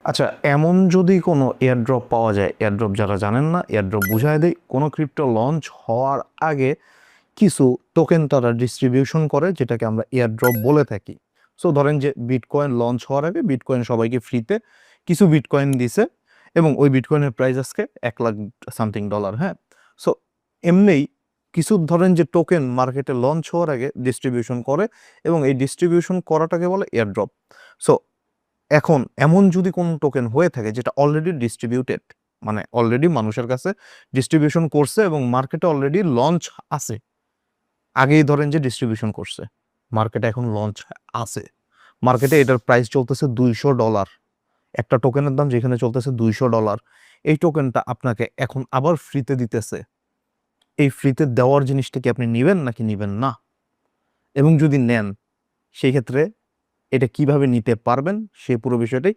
আচ্ছা, এমন যদি কোনো এয়ারড্রপ পাওয়া যায়, এয়ারড্রপ যারা জানেন না, এয়ারড্রপ বুঝায় দেই। কোনো ক্রিপ্টো লঞ্চ হওয়ার আগে কিছু টোকেন তারা ডিস্ট্রিবিউশন করে, যেটাকে আমরা এয়ারড্রপ বলে থাকি। সো ধরেন যে বিটকয়েন লঞ্চ হওয়ার আগে বিটকয়েন সবাইকে ফ্রিতে কিছু বিটকয়েন দিছে, এবং ওই বিটকয়েনের প্রাইস আজকে $1,00,000 হ্যাঁ। সো এমনিই কিছু ধরেন যে টোকেন মার্কেটে লঞ্চ হওয়ার আগে ডিস্ট্রিবিউশন করে, এবং এই ডিস্ট্রিবিউশন করাটাকে বলে এয়ারড্রপ। সো এখন এমন যদি কোনো টোকেন হয়ে থাকে যেটা অলরেডি ডিস্ট্রিবিউটেড, মানে অলরেডি মানুষের কাছে ডিস্ট্রিবিউশন করছে এবং মার্কেটে অলরেডি লঞ্চ আছে, আগেই ধরেন যে ডিস্ট্রিবিউশন করছে, মার্কেটে এখন লঞ্চ আছে, মার্কেটে এটার প্রাইস চলতেছে $200, একটা টোকেনের দাম যেখানে চলতেছে $200, এই টোকেনটা আপনাকে এখন আবার ফ্রিতে দিতেছে। এই ফ্রিতে দেওয়ার জিনিসটা কি আপনি নিবেন নাকি নিবেন না? এবং যদি নেন, সেই ক্ষেত্রে এটা কিভাবে নিতে পারবেন সেই পুরো বিষয়টাই